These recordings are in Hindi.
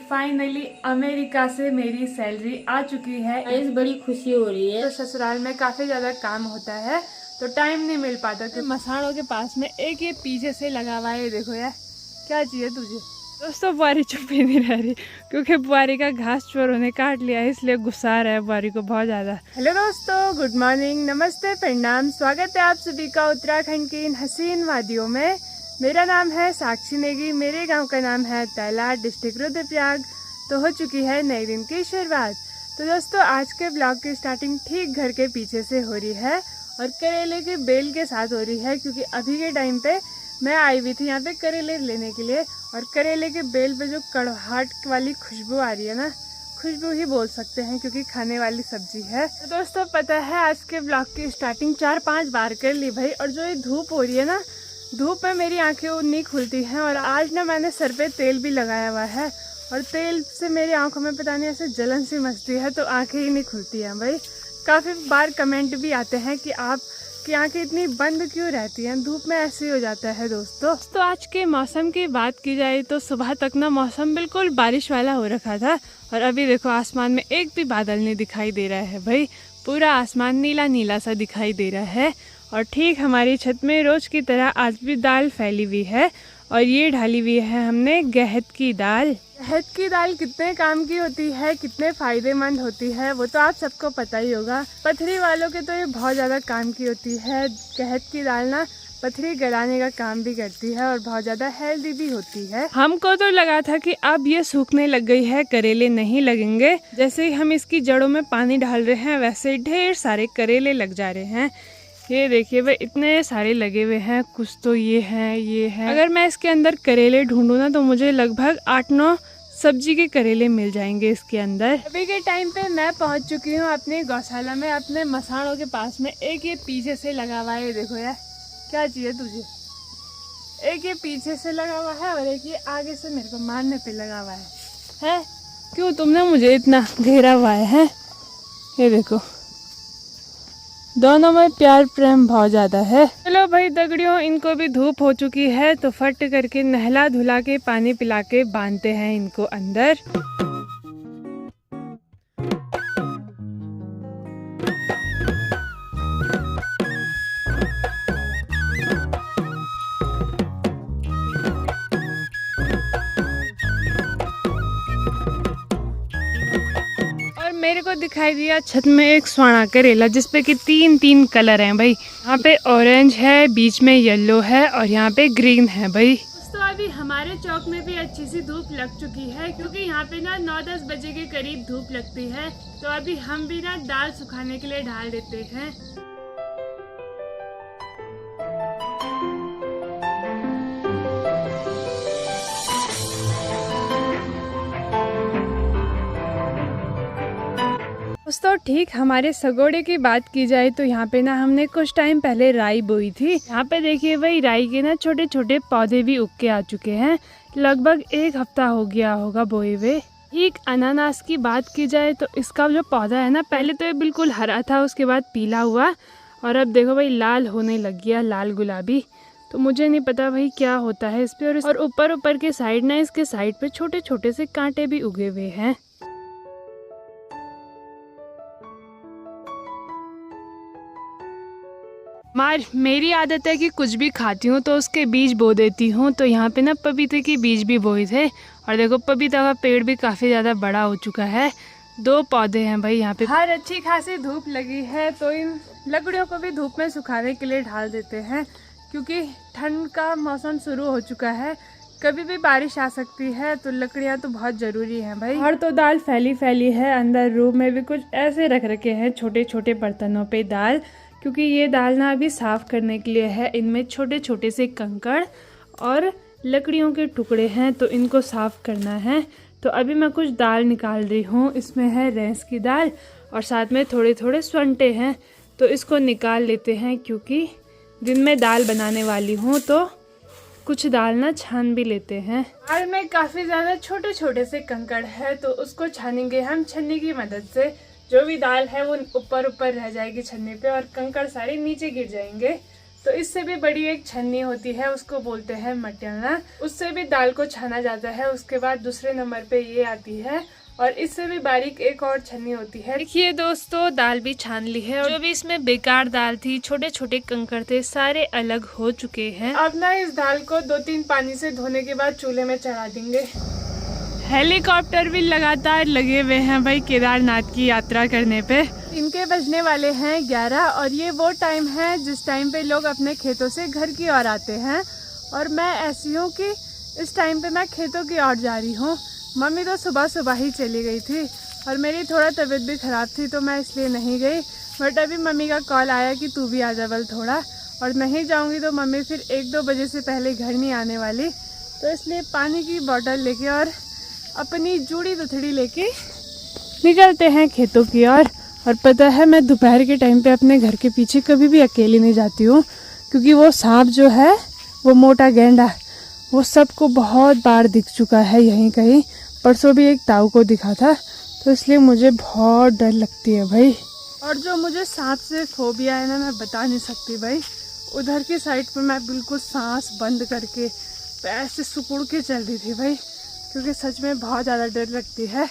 फाइनली अमेरिका से मेरी सैलरी आ चुकी है। इस बड़ी खुशी हो रही है। तो ससुराल में काफ़ी ज़्यादा काम होता है तो टाइम नहीं मिल पाता। तो मसाणों के पास में एक ये पीछे से लगा हुआ है, देखो यार क्या चाहिए तुझे। दोस्तों बुआरी चुप ही नहीं रह रही क्योंकि बुआरी का घास चोरों ने काट लिया है, इसलिए गुस्सा आ रहा है बुआरी को बहुत ज़्यादा। हेलो दोस्तों, गुड मॉर्निंग, नमस्ते, प्रणाम, स्वागत है आप सभी का उत्तराखंड की इन हसीन वादियों में। मेरा नाम है साक्षी नेगी, मेरे गांव का नाम है तैला, डिस्ट्रिक्ट रुद्रप्रयाग। तो हो चुकी है नए दिन की शुरुआत। तो दोस्तों आज के ब्लॉग की स्टार्टिंग ठीक घर के पीछे से हो रही है और करेले के बेल के साथ हो रही है, क्योंकि अभी के टाइम पे मैं आई हुई थी यहाँ पे करेले लेने के लिए और करेले के बेल पे जो कड़वाहट वाली खुशबू आ रही है ना, खुशबू ही बोल सकते हैं क्योंकि खाने वाली सब्जी है। तो दोस्तों पता है आज के ब्लॉग की स्टार्टिंग 4-5 बार कर ली भाई, और जो ये धूप हो रही है ना, धूप में मेरी आंखें नहीं खुलती हैं। और आज ना मैंने सर पे तेल भी लगाया हुआ है और तेल से मेरी आंखों में पता नहीं ऐसे जलन सी मचती है, तो आंखें ही नहीं खुलती हैं भाई। काफ़ी बार कमेंट भी आते हैं कि आप की आंखें इतनी बंद क्यों रहती हैं, धूप में ऐसे ही हो जाता है दोस्तों। तो आज के मौसम की बात की जाए तो सुबह तक ना मौसम बिल्कुल बारिश वाला हो रखा था और अभी देखो आसमान में एक भी बादल नहीं दिखाई दे रहा है भाई, पूरा आसमान नीला नीला सा दिखाई दे रहा है। और ठीक हमारी छत में रोज की तरह आज भी दाल फैली हुई है और ये ढाली हुई है हमने गहत की दाल। गहत की दाल कितने काम की होती है, कितने फायदेमंद होती है वो तो आप सबको पता ही होगा। पथरी वालों के तो ये बहुत ज़्यादा काम की होती है। गहत की दाल ना पथरी गलाने का काम भी करती है और बहुत ज़्यादा हेल्दी भी होती है। हमको तो लगा था कि अब ये सूखने लग गई है, करेले नहीं लगेंगे। जैसे ही हम इसकी जड़ों में पानी डाल रहे हैं वैसे ही ढेर सारे करेले लग जा रहे हैं। ये देखिए भाई इतने सारे लगे हुए हैं, कुछ तो ये है। अगर मैं इसके अंदर करेले ढूंढूं ना तो मुझे लगभग 8-9 सब्जी के करेले मिल जाएंगे इसके अंदर। अभी के टाइम पे मैं पहुंच चुकी हूँ अपने गौशाला में, अपने मसाणों के पास में। एक ये पीछे से लगा हुआ है, देखो यार क्या चाहिए तुझे। एक ये पीछे से लगा हुआ है और एक ये आगे से मेरे को मारने पे लगा हुआ है? क्यों तुमने मुझे इतना घेरा हुआ है? ये देखो दोनों में प्यार प्रेम बहुत ज्यादा है। चलो भाई दगड़ियों, इनको भी धूप हो चुकी है तो फट करके नहला धुला के पानी पिला के बांधते हैं इनको अंदर। मेरे को दिखाई दिया छत में एक स्वाना करेला जिसपे कि 3 कलर हैं भाई। यहाँ पे ऑरेंज है, बीच में येलो है और यहाँ पे ग्रीन है भाई। दोस्तों अभी हमारे चौक में भी अच्छी सी धूप लग चुकी है, क्योंकि यहाँ पे ना 9-10 बजे के करीब धूप लगती है। तो अभी हम भी ना दाल सुखाने के लिए डाल देते हैं। दोस्तों ठीक हमारे सगोड़े की बात की जाए तो यहाँ पे ना हमने कुछ टाइम पहले राई बोई थी। यहाँ पे देखिए भाई राई के ना छोटे छोटे पौधे भी उग के आ चुके हैं, लगभग 1 हफ्ता हो गया होगा बोए हुए। ठीक अनानास की बात की जाए तो इसका जो पौधा है ना, पहले तो ये बिल्कुल हरा था, उसके बाद पीला हुआ और अब देखो भाई लाल होने लग गया, लाल गुलाबी। तो मुझे नहीं पता भाई क्या होता है इस पे। और ऊपर के साइड ना, इसके साइड पे छोटे छोटे से कांटे भी उगे हुए हैं। मेरी आदत है कि कुछ भी खाती हूँ तो उसके बीज बो देती हूँ। तो यहाँ पे ना पपीते के बीज भी बोए थे और देखो पपीता का पेड़ भी काफ़ी ज़्यादा बड़ा हो चुका है। 2 पौधे हैं भाई यहाँ पे। हर अच्छी खासी धूप लगी है तो इन लकड़ियों को भी धूप में सुखाने के लिए ढाल देते हैं, क्योंकि ठंड का मौसम शुरू हो चुका है, कभी भी बारिश आ सकती है, तो लकड़ियाँ तो बहुत ज़रूरी हैं भाई। और तो दाल फैली है अंदर। रूम में भी कुछ ऐसे रख रखे हैं छोटे छोटे बर्तनों पे दाल, क्योंकि ये दाल ना अभी साफ़ करने के लिए है। इनमें छोटे छोटे से कंकड़ और लकड़ियों के टुकड़े हैं तो इनको साफ़ करना है। तो अभी मैं कुछ दाल निकाल रही हूँ। इसमें है रैंस की दाल और साथ में थोड़े थोड़े स्वंटे हैं, तो इसको निकाल लेते हैं क्योंकि दिन में दाल बनाने वाली हूँ। तो कुछ दाल ना छान भी लेते हैं। दाल में काफ़ी ज़्यादा छोटे छोटे से कंकड़ है तो उसको छानेंगे हम छन्नी की मदद से। जो भी दाल है वो ऊपर रह जाएगी छन्नी पे और कंकड़ सारे नीचे गिर जाएंगे। तो इससे भी बड़ी एक छन्नी होती है, उसको बोलते हैं मटियाना। उससे भी दाल को छाना जाता है। उसके बाद दूसरे नंबर पे ये आती है और इससे भी बारीक एक और छन्नी होती है। देखिए दोस्तों, दाल भी छान ली है और जो भी इसमें बेकार दाल थी, छोटे छोटे कंकड़ थे, सारे अलग हो चुके हैं। अब ना इस दाल को 2-3 पानी से धोने के बाद चूल्हे में चढ़ा देंगे। हेलीकॉप्टर भी लगातार लगे हुए हैं भाई केदारनाथ की यात्रा करने पे। इनके बजने वाले हैं 11 और ये वो टाइम है जिस टाइम पे लोग अपने खेतों से घर की ओर आते हैं। और मैं ऐसी हूँ कि इस टाइम पे मैं खेतों की ओर जा रही हूँ। मम्मी तो सुबह सुबह ही चली गई थी और मेरी थोड़ा तबीयत भी ख़राब थी तो मैं इसलिए नहीं गई। बट अभी मम्मी का कॉल आया कि तू भी आ जा बल थोड़ा, और नहीं जाऊँगी तो मम्मी फिर 1-2 बजे से पहले घर नहीं आने वाली। तो इसलिए पानी की बोतल लेके और अपनी जूड़ी दुथड़ी लेके निकलते हैं खेतों की ओर। और पता है, मैं दोपहर के टाइम पे अपने घर के पीछे कभी भी अकेली नहीं जाती हूँ, क्योंकि वो सांप जो है, वो मोटा गेंडा, वो सबको बहुत बार दिख चुका है यहीं कहीं। परसों भी एक ताऊ को दिखा था, तो इसलिए मुझे बहुत डर लगती है भाई। और जो मुझे सांप से फोबिया है ना, मैं बता नहीं सकती भाई। उधर की साइड पे मैं बिल्कुल सांस बंद करके पैर से सुकुड़ के चल रही थी भाई, क्योंकि सच में बहुत ज़्यादा डर लगती है।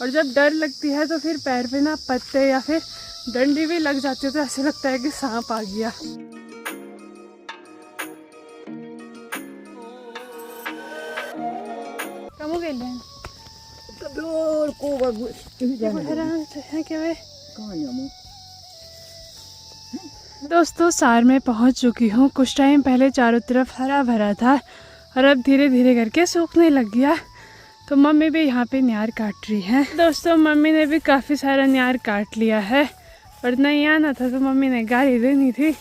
और जब डर लगती है तो फिर पैर पे ना पत्ते या फिर डंडी भी लग जाती है, तो ऐसे लगता है कि सांप आ गया। कम हो गए दोस्तों, सार में पहुंच चुकी हूँ। कुछ टाइम पहले चारों तरफ हरा भरा था और अब धीरे धीरे करके सूखने लग गया। तो मम्मी भी यहाँ पे न्यार काट रही है। दोस्तों, मम्मी ने भी काफ़ी सारा न्यार काट लिया है, वरना यहाँ आना था तो मम्मी ने गाली देनी थी,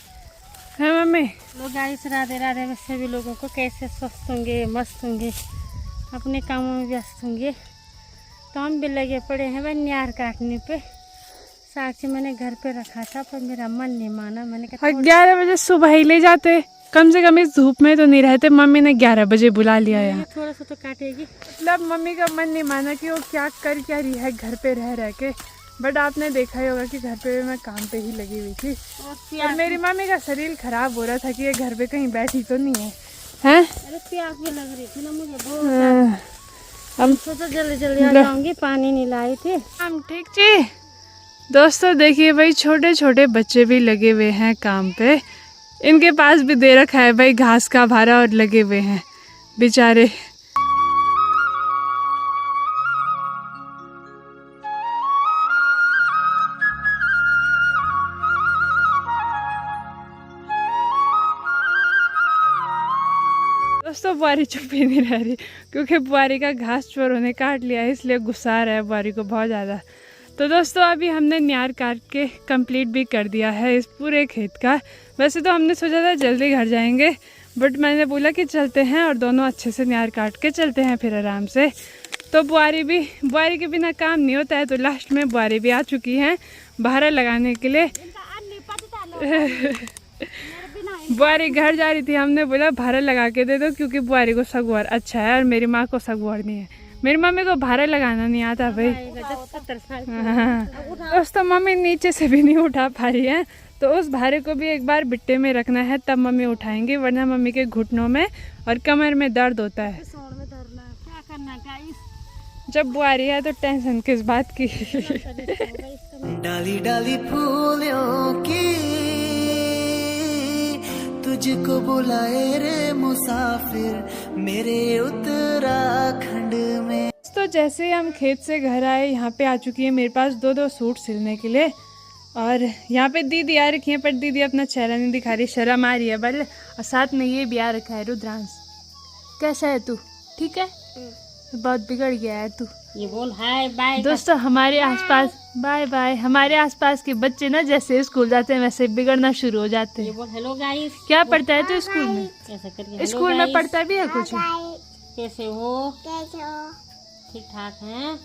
है मम्मी? लोग गाइस राधे राधे में सभी लोगों को कैसे स्वस्थ होंगे, मस्त होंगे, अपने कामों में व्यस्त होंगे। तो हम भी लगे पड़े हैं भाई न्यार काटने पे। साक्षी मैंने घर पे रखा था पर मेरा मन नहीं माना। मैंने कहा 11 बजे सुबह ही ले जाते, कम से कम इस धूप में तो नहीं रहते। मम्मी ने 11 बजे बुला लिया यहाँ। थोड़ा सा तो काटेगी। मतलब मम्मी का मन नहीं माना कि वो क्या कर क्या रही है घर पे रह रह के। बट आपने देखा ही होगा कि घर पे मैं काम पे ही लगी हुई थी और मेरी मम्मी का शरीर खराब हो रहा था कि ये घर पे कहीं बैठी तो नहीं है, हैं? अरे प्यास भी लग रही थी ना मुझे बहुत। हम सोचा जल्दी जल्दी आ जाऊंगी, पानी नहीं लाई थी हम। ठीक जी दोस्तों, देखिए भाई, छोटे छोटे बच्चे भी लगे हुए हैं काम पे। इनके पास भी दे रखा है भाई घास का भारा और लगे हुए हैं बेचारे। दोस्तों, बुआरी चुप ही नहीं रह रही, क्योंकि बुआरी का घास चोरों ने काट लिया है, इसलिए गुस्सा आ रहा है बुआरी को बहुत ज़्यादा। तो दोस्तों, अभी हमने न्यार काट के कंप्लीट भी कर दिया है इस पूरे खेत का। वैसे तो हमने सोचा था जल्दी घर जाएंगे, बट मैंने बोला कि चलते हैं और दोनों अच्छे से न्यार काट के चलते हैं फिर आराम से। तो बुआरी के बिना काम नहीं होता है। तो लास्ट में बुआरी भी आ चुकी हैं भारा लगाने के लिए। बुआरी घर जा रही थी, हमने बोला भारा लगा के दे दो, क्योंकि बुआरी को सगवार अच्छा है और मेरी माँ को सगवार नहीं है। मेरी मम्मी को भारा लगाना नहीं आता भाई। दोस्तों, मम्मी नीचे से भी नहीं उठा पा रही है, तो उस भारे को भी एक बार बिट्टे में रखना है तब मम्मी उठाएंगी, वरना मम्मी के घुटनों में और कमर में दर्द होता है। क्या करना गाइस, जब बुआरी है तो टेंशन किस बात की। डाली डाली फूलों की तुझको बुलाए रे मुसाफिर मेरे उत्तराखंड में। तो जैसे ही हम खेत से घर आए, यहाँ पे आ चुकी है मेरे पास 2-2 सूट सिलने के लिए। और यहाँ पे दीदी आ रखी है, पर दीदी अपना चेहरा नहीं दिखा रही, शर्म आ रही है बल। और साथ में ये भी आ रखा है रुद्रांश। कैसा है तू? ठीक है? बहुत बिगड़ गया है तू। ये बोल हाय बाय। दोस्तों, हमारे आसपास बाय बाय, हमारे आसपास के बच्चे ना जैसे स्कूल जाते हैं वैसे बिगड़ना शुरू हो जाते हैं। ये बोल हेलो गाइस। क्या पढ़ता है तू स्कूल में? ऐसा करके स्कूल में पढ़ता भी है कुछ? कैसे हो? ठीक ठाक है।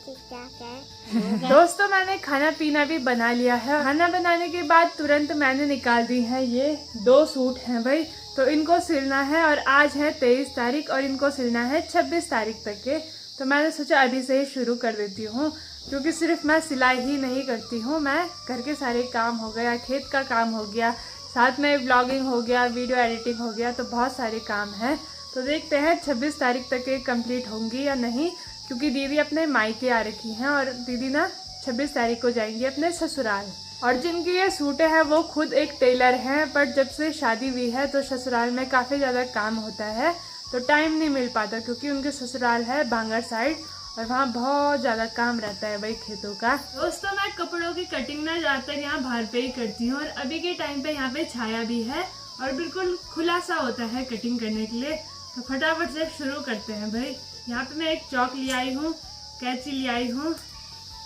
दोस्तों, मैंने खाना पीना भी बना लिया है। खाना बनाने के बाद तुरंत मैंने निकाल दी है ये 2 सूट हैं भाई, तो इनको सिलना है। और आज है 23 तारीख और इनको सिलना है 26 तारीख तक के। तो मैंने सोचा अभी से ही शुरू कर देती हूँ, क्योंकि सिर्फ मैं सिलाई ही नहीं करती हूँ, मैं घर के सारे काम हो गया, खेत का काम हो गया, साथ में ब्लॉगिंग हो गया, वीडियो एडिटिंग हो गया, तो बहुत सारे काम हैं। तो देखते हैं 26 तारीख तक ये कंप्लीट होंगी या नहीं, क्योंकि दीदी अपने मायके आ रखी हैं और दीदी ना 26 तारीख को जाएंगी अपने ससुराल। और जिनकी ये सूटें हैं वो खुद एक टेलर हैं, पर जब से शादी हुई है तो ससुराल में काफ़ी ज़्यादा काम होता है, तो टाइम नहीं मिल पाता, क्योंकि उनके ससुराल है भांगड़ साइड और वहाँ बहुत ज़्यादा काम रहता है भाई खेतों का। दोस्तों मैं कपड़ों की कटिंग ना ज़्यादातर यहाँ बाहर पे ही करती हूँ, और अभी के टाइम पे यहाँ पे छाया भी है और बिल्कुल खुला सा होता है कटिंग करने के लिए। तो फटाफट से शुरू करते हैं भाई। यहाँ पे मैं एक चौक ले आई हूँ, कैंची ले आई हूँ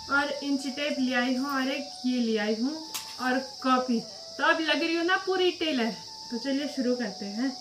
और इंची टेप ले आई हूँ और एक ये ले आई हूँ और कॉपी। तो अब लग रही हूँ ना पूरी टेलर। तो चलिए शुरू करते हैं।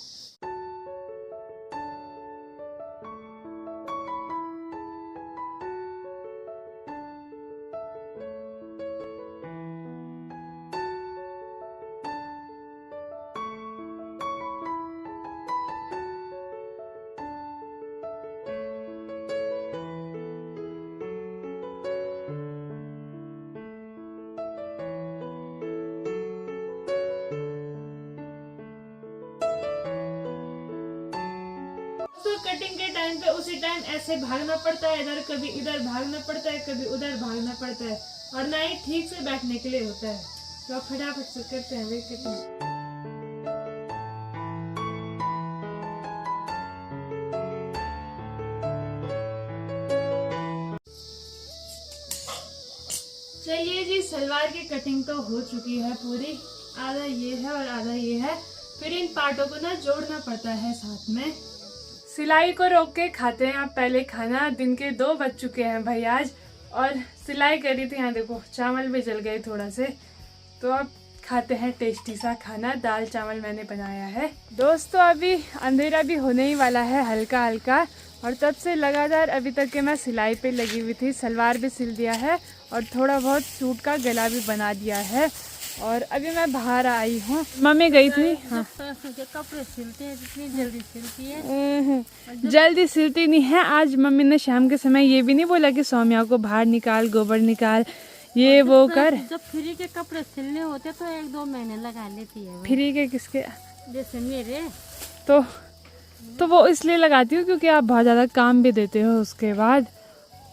तो कटिंग के टाइम पे उसी टाइम ऐसे भागना पड़ता है, इधर कभी इधर भागना पड़ता है, कभी उधर भागना पड़ता है, और ना ही ठीक से बैठने के लिए होता है। तो आप फटाफट से करते हैं वे कटिंग। चलिए जी, सलवार की कटिंग तो हो चुकी है पूरी। आधा ये है और आधा ये है। फिर इन पार्टों को ना जोड़ना पड़ता है साथ में। सिलाई को रोक के खाते हैं आप पहले खाना। दिन के 2 बज चुके हैं भाई आज, और सिलाई करी थी। यहाँ देखो चावल भी जल गए थोड़ा से। तो अब खाते हैं टेस्टी सा खाना। दाल चावल मैंने बनाया है। दोस्तों अभी अंधेरा भी होने ही वाला है हल्का हल्का, और तब से लगातार अभी तक के मैं सिलाई पे लगी हुई थी। सलवार भी सिल दिया है और थोड़ा बहुत सूट का गला भी बना दिया है। और अभी मैं बाहर आई हूँ, मम्मी गई थी। हाँ कपड़े सिलते हैं जितनी जल्दी सिलती है, जल्दी सिलती नहीं है। आज मम्मी ने शाम के समय ये भी नहीं बोला कि सौम्या को बाहर निकाल, गोबर निकाल, ये वो कर। जब फ्री के कपड़े सिलने होते तो 1-2 महीने लगा लेती है। फ्री के किसके? जैसे मेरे। तो वो इसलिए लगाती हूँ क्योंकि आप बहुत ज़्यादा काम भी देते हो उसके बाद।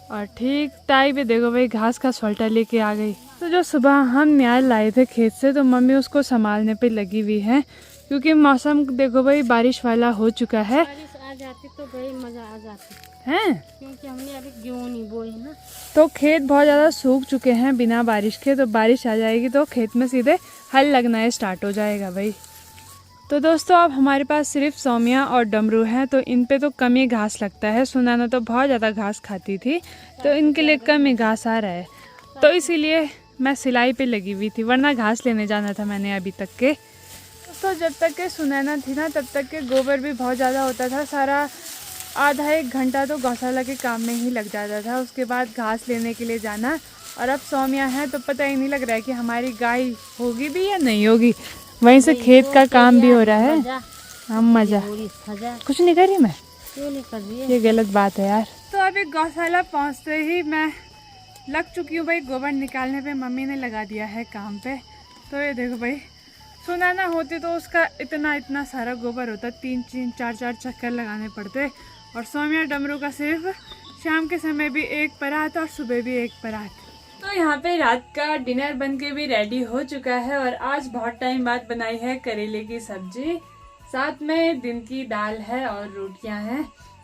और ठीक ताई भी देखो भाई घास का स्वेटर लेके आ गई। तो जो सुबह हम न्याय लाए थे खेत से, तो मम्मी उसको संभालने पे लगी हुई है, क्योंकि मौसम देखो भाई बारिश वाला हो चुका है। बारिश आ जाती तो भाई मजा आ जाती हैं, क्योंकि हमने अभी गेहूं नहीं बोई ना, तो खेत बहुत ज़्यादा सूख चुके हैं बिना बारिश के। तो बारिश आ जाएगी तो खेत में सीधे हल लगना स्टार्ट हो जाएगा भाई। तो दोस्तों अब हमारे पास सिर्फ सौम्या और डमरू हैं, तो इन पे तो कम ही घास लगता है। सुनाना तो बहुत ज़्यादा घास खाती थी, तो इनके लिए कम ही घास आ रहा है। तो इसीलिए मैं सिलाई पे लगी हुई थी, वरना घास लेने जाना था मैंने अभी तक के। तो जब तक के सुनैना थी ना, तब तक के गोबर भी बहुत ज़्यादा होता था। सारा आधा 1 घंटा तो गौशाला के काम में ही लग जाता था। उसके बाद घास लेने के लिए जाना। और अब सौम्या है तो पता ही नहीं लग रहा है कि हमारी गाय होगी भी या नहीं होगी। वहीं से खेत का काम भी हो रहा है। हम मजा कुछ नहीं कर रही मैं, क्यों नहीं कर रही है? ये गलत बात है यार। तो अभी गौशाला पहुंचते ही मैं लग चुकी हूँ भाई गोबर निकालने पे। मम्मी ने लगा दिया है काम पे। तो ये देखो भाई, सुनाना होती तो उसका इतना सारा गोबर होता, 3-4 चक्कर लगाने पड़ते। और सौम्या डमरू का सिर्फ शाम के समय भी 1 परात और सुबह भी 1 परात। तो यहाँ पे रात का डिनर बन के भी रेडी हो चुका है, और आज बहुत टाइम बाद बनाई है करेले की सब्जी, साथ में दिन की दाल है और रोटियां हैं।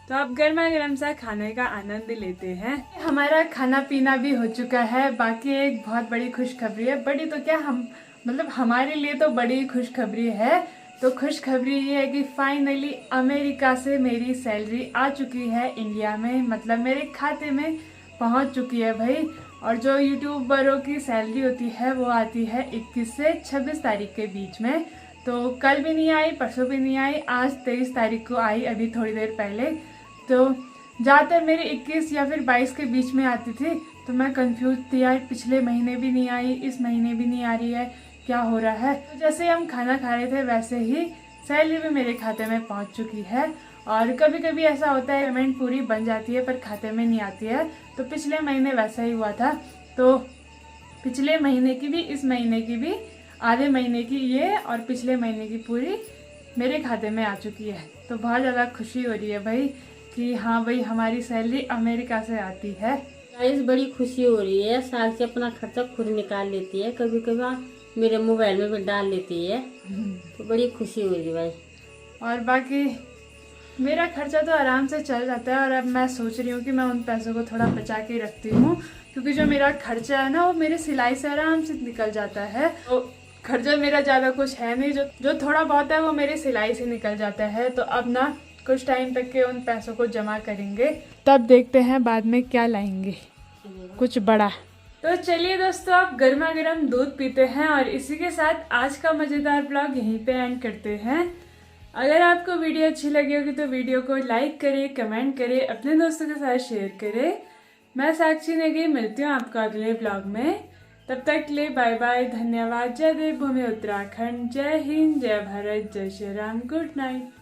तो अब गर्मा गर्म सा खाने का आनंद लेते हैं। हमारा खाना पीना भी हो चुका है। बाकी एक बहुत बड़ी खुशखबरी है। बड़ी तो क्या, हम मतलब हमारे लिए तो बड़ी खुशखबरी है। तो खुशखबरी ये है कि फाइनली अमेरिका से मेरी सैलरी आ चुकी है इंडिया में, मतलब मेरे खाते में पहुंच चुकी है भाई। और जो यूट्यूबरों की सैलरी होती है वो आती है 21 से 26 तारीख के बीच में। तो कल भी नहीं आई, परसों भी नहीं आई, आज 23 तारीख को आई अभी थोड़ी देर पहले। तो ज़्यादातर मेरे 21 या फिर 22 के बीच में आती थी। तो मैं कंफ्यूज थी यार, पिछले महीने भी नहीं आई, इस महीने भी नहीं आ रही है, क्या हो रहा है। तो जैसे हम खाना खा रहे थे वैसे ही सैलरी भी मेरे खाते में पहुंच चुकी है। और कभी कभी ऐसा होता है पेमेंट पूरी बन जाती है पर खाते में नहीं आती है। तो पिछले महीने वैसा ही हुआ था। तो पिछले महीने की भी इस महीने की भी आधे महीने की ये और पिछले महीने की पूरी मेरे खाते में आ चुकी है। तो बहुत ज़्यादा खुशी हो रही है भाई कि हाँ भाई हमारी सैलरी अमेरिका से आती है। गाइस बड़ी खुशी हो रही है, साल से अपना खर्चा खुद निकाल लेती है, कभी कभी मेरे मोबाइल में भी डाल लेती है, तो बड़ी खुशी हो रही है भाई। और बाकी मेरा खर्चा तो आराम से चल जाता है और अब मैं सोच रही हूँ कि मैं उन पैसों को थोड़ा बचा के रखती हूँ, क्योंकि जो मेरा खर्चा है ना वो मेरे सिलाई से आराम से निकल जाता है। तो खर्चा मेरा ज़्यादा कुछ है नहीं, जो थोड़ा बहुत है वो मेरी सिलाई से निकल जाता है। तो अब ना कुछ टाइम तक के उन पैसों को जमा करेंगे, तब देखते हैं बाद में क्या लाएंगे कुछ बड़ा। तो चलिए दोस्तों, आप गर्मा गर्म दूध पीते हैं और इसी के साथ आज का मज़ेदार ब्लॉग यहीं पे एंड करते हैं। अगर आपको वीडियो अच्छी लगी होगी तो वीडियो को लाइक करें, कमेंट करें, अपने दोस्तों के साथ शेयर करें। मैं साक्षी नेगी मिलती हूँ आपको अगले ब्लॉग में। तब तक के लिए बाय बाय, धन्यवाद। जय देवभूमि उत्तराखंड, जय हिंद, जय भारत, जय श्री राम, गुड नाइट।